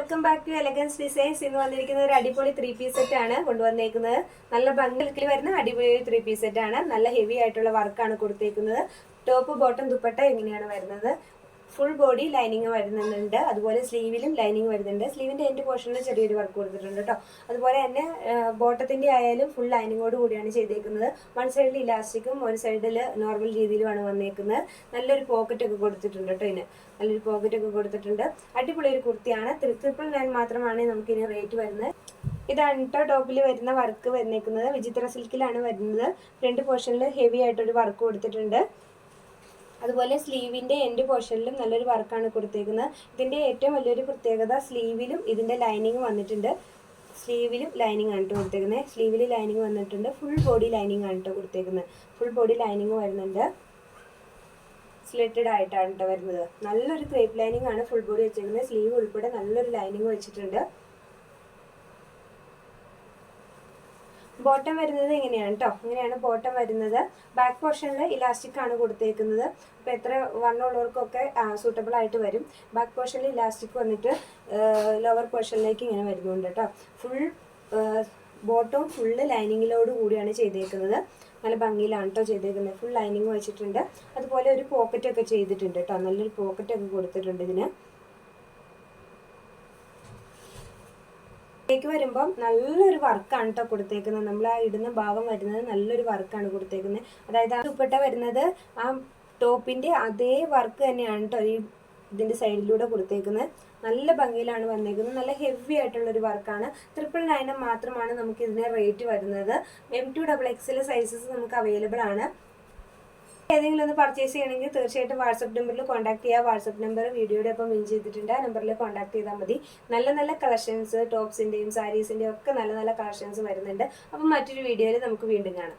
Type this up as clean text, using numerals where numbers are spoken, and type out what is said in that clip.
Welcome back to Elegance Designs. ഇന്ന് വന്നിരിക്കുന്നത് ഒരു അടിപൊളി 3 പീസ് സെറ്റ് ആണ് കൊണ്ടുവന്നേക്കുന്നത്. നല്ല ഭംഗിയിൽ വരുന്ന അടിപൊളി 3 പീസ് സെറ്റ് ആണ്. നല്ല ഹെവി ആയിട്ടുള്ള വർക്കാണ് കൊടുത്തേക്കുന്നത്. ടോപ്പ് ബോട്ടം ദുപ്പട്ട എങ്ങനെയാണ് വരുന്നത്. ഫുൾ ബോഡി ലൈനിങ് വരുന്നുണ്ട്. അതുപോലെ സ്ലീവിലും ലൈനിങ് വരുന്നുണ്ട്. സ്ലീവിന്റെ എൻഡ് പോർഷനിൽ ചെറിയൊരു വർക്ക് കൊടുത്തിട്ടുണ്ട് കേട്ടോ. അതുപോലെ തന്നെ ബോട്ടത്തിന്റെ ആയാലും ഫുൾ ലൈനിങ്ങോട് കൂടിയാണ് ചെയ്തേക്കുന്നത്. വൺ സൈഡിൽ ഇലാസ്റ്റിക്കും ഒരു സൈഡിൽ നോർമൽ രീതിയിലുമാണ് വന്നേക്കുന്നത്. നല്ലൊരു പോക്കറ്റ് ഒക്കെ കൊടുത്തിട്ടുണ്ട് കേട്ടോ. ഇതിന് നല്ലൊരു പോക്കറ്റ് ഒക്കെ കൊടുത്തിട്ടുണ്ട്. അടിപൊളി ഒരു കുർത്തിയാണ്. 999 മാത്രമാണ് നമുക്കിനി റേറ്റ് വരുന്നത്. ഇതാണ് കേട്ടോ ടോപ്പിൽ വരുന്ന വർക്ക് വന്നേക്കുന്നത്. വിചിത്ര സിൽക്കിലാണ് വരുന്നത്. ഫ്രണ്ട് പോർഷനിൽ ഹെവി ആയിട്ടൊരു വർക്ക് കൊടുത്തിട്ടുണ്ട്. അതുപോലെ സ്ലീവിന്റെ എൻഡ് പോർഷനിലും നല്ലൊരു വർക്കാണ് കൊടുത്തേക്കുന്നത്. ഇതിന്റെ ഏറ്റവും വലിയൊരു പ്രത്യേകത സ്ലീവിലും ഇതിന്റെ ലൈനിങ് വന്നിട്ടുണ്ട്. സ്ലീവിലും ലൈനിങ് ആണ് കേട്ടോ കൊടുത്തേക്കുന്നത്. സ്ലീവിൽ ലൈനിങ് വന്നിട്ടുണ്ട്. ഫുൾ ബോഡി ലൈനിങ് ആണ് കേട്ടോ കൊടുത്തേക്കുന്നത്. ഫുൾ ബോഡി ലൈനിങ് വരുന്നുണ്ട്. സ്ലിറ്റഡ് ആയിട്ടാണ് കേട്ടോ വരുന്നത്. നല്ലൊരു ക്രേപ്പ് ലൈനിങ് ആണ് ഫുൾ ബോഡി വെച്ചിരിക്കുന്നത്. സ്ലീവ് ഉൾപ്പെടെ നല്ലൊരു ലൈനിങ് വെച്ചിട്ടുണ്ട്. ബോട്ടം വരുന്നത് ഇങ്ങനെയാണ് കേട്ടോ. ഇങ്ങനെയാണ് ബോട്ടം വരുന്നത്. ബാക്ക് പോർഷനിൽ ഇലാസ്റ്റിക് ആണ് കൊടുത്തേക്കുന്നത്. അപ്പോൾ എത്ര വണ്ണമുള്ളവർക്കൊക്കെ സൂട്ടബിൾ ആയിട്ട് വരും. ബാക്ക് പോർഷനിൽ ഇലാസ്റ്റിക് വന്നിട്ട് ലോവർ പോർഷനിലേക്ക് ഇങ്ങനെ വരുന്നുണ്ട് കേട്ടോ. ഫുൾ ബോട്ടവും ഫുള്ള് ലൈനിങ്ങിലോട് കൂടിയാണ് ചെയ്തേക്കുന്നത്. നല്ല ഭംഗിയിലാണ് കേട്ടോ ചെയ്തേക്കുന്നത്. ഫുൾ ലൈനിങ് വെച്ചിട്ടുണ്ട്. അതുപോലെ ഒരു പോക്കറ്റ് ഒക്കെ ചെയ്തിട്ടുണ്ട് കേട്ടോ. നല്ലൊരു പോക്കറ്റ് ഒക്കെ കൊടുത്തിട്ടുണ്ട് ഇതിന്. േക്ക് വരുമ്പം നല്ലൊരു വർക്കാണ് കേട്ടോ കൊടുത്തേക്കുന്നത്. നമ്മൾ ആ ഇടുന്ന ഭാഗം വരുന്നത് നല്ലൊരു വർക്കാണ് കൊടുത്തേക്കുന്നത്. അതായത് ആ ദുപ്പട്ട വരുന്നത് ആ ടോപ്പിന്റെ അതേ വർക്ക് തന്നെയാണ് കേട്ടോ ഈ ഇതിന്റെ സൈഡിലൂടെ കൊടുത്തേക്കുന്നത്. നല്ല ഭംഗിയിലാണ് വന്നേക്കുന്നത്. നല്ല ഹെവി ആയിട്ടുള്ളൊരു വർക്കാണ്. 999 മാത്രമാണ് നമുക്ക് ഇതിന് റേറ്റ് വരുന്നത്. M2XXL സൈസസ് നമുക്ക് അവൈലബിൾ ആണ്. ഏതെങ്കിലും ഒന്ന് പർച്ചേസ് ചെയ്യണമെങ്കിൽ തീർച്ചയായിട്ടും വാട്സപ്പ് നമ്പറിൽ കോൺടാക്ട് ചെയ്യുക. വാട്സപ്പ് നമ്പർ വീഡിയോയുടെ ഒപ്പം മെൻഷൻ ചെയ്തിട്ടുണ്ട്. ആ നമ്പറിൽ കോൺടാക്ട് ചെയ്താൽ മതി. നല്ല നല്ല കളക്ഷൻസ് ടോപ്സിൻ്റെയും സാരീസിൻ്റെയും ഒക്കെ നല്ല നല്ല കളക്ഷൻസ് വരുന്നുണ്ട്. അപ്പം മറ്റൊരു വീഡിയോയിൽ നമുക്ക് വീണ്ടും കാണാം.